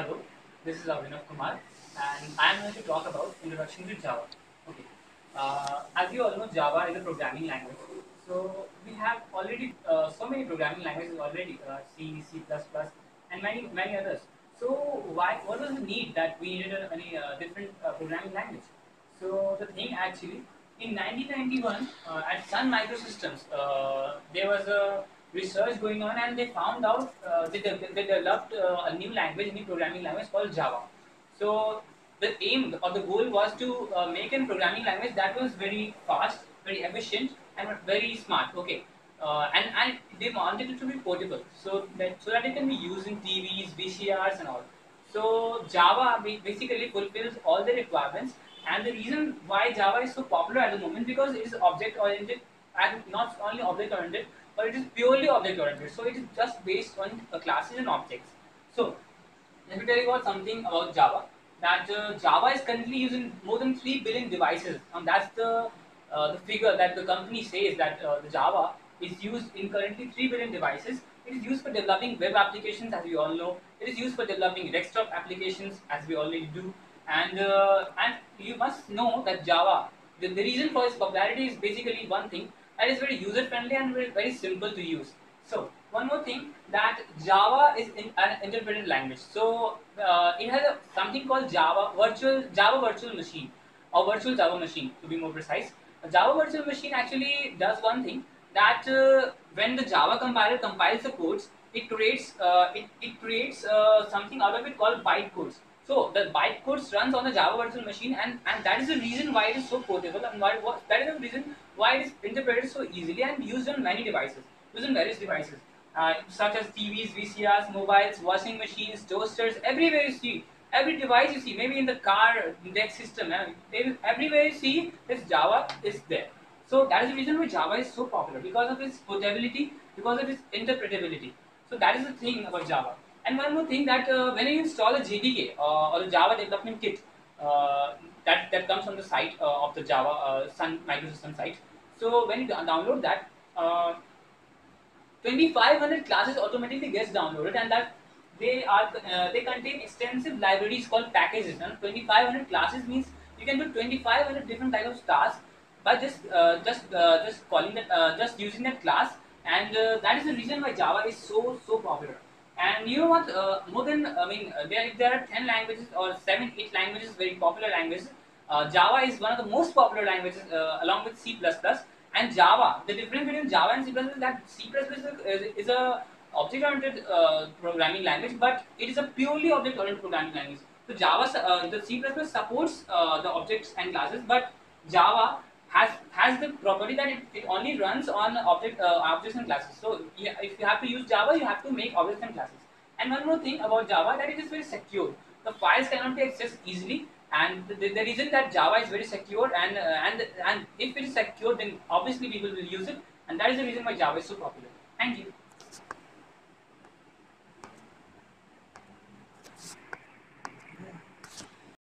Hello, this is Avinav Kumar, and I am going to talk about Introduction to Java. Okay, as you all know, Java is a programming language. So we have already so many programming languages already, C, C++, and many others. So what was the need that we needed any different programming language? So the thing actually, in 1991, at Sun Microsystems, there was a research going on, and they found out they developed a new language, new programming language called Java. So the aim or the goal was to make a programming language that was very fast, very efficient, and very smart. Okay, and they wanted it to be portable, so that it can be used in TVs, VCRs, and all. So Java basically fulfills all the requirements, and the reason why Java is so popular at the moment because it is object oriented, and not only object oriented, but it is purely object oriented. So it is just based on classes and objects. So let me tell you about something about Java. That Java is currently using more than 3 billion devices, and that's the figure that the company says that the Java is used in currently 3 billion devices. It is used for developing web applications, as we all know. It is used for developing desktop applications, as we already do. And you must know that Java. The reason for its popularity is basically one thing, that is very user friendly and very simple to use. So one more thing, that Java is an interpreted language. So it has something called Java Virtual Machine, or Virtual Java Machine to be more precise. A Java Virtual Machine actually does one thing, that when the Java compiler compiles the codes, it creates something out of it called bytecodes. So the bytecodes runs on the Java Virtual Machine, and that is the reason why it is so portable, and that is the reason why it is interpreted so easily and used on many devices, used on various devices, such as TVs, VCRs, mobiles, washing machines, toasters. Everywhere you see, every device you see, maybe in the car deck system, everywhere you see, this Java is there. So that is the reason why Java is so popular, because of its portability, because of its interpretability. So that is the thing about Java. And one more thing, that when you install a JDK or the Java development kit, that comes on the site of the Java Sun Microsystem site. So when you download that, 2500 classes automatically gets downloaded, and that they contain extensive libraries called packages. And 2500 classes means you can do 2500 different types of tasks by just calling that just using that class. And that is the reason why Java is so popular. And you know what, more than if there are 10 languages or 7 8 languages, very popular languages, Java is one of the most popular languages, along with C++. And Java, the difference between Java and C++ is that C++ is a object-oriented programming language, but it is a purely object-oriented programming language. So the C++ supports the objects and classes, but Java has the property that it only runs on objects and classes. So yeah, if you have to use Java, you have to make objects and classes. And one more thing about Java, that it is very secure. The files cannot be accessed easily, and the reason that Java is very secure, and if it is secure, then obviously people will use it, and that is the reason why Java is so popular. Thank you.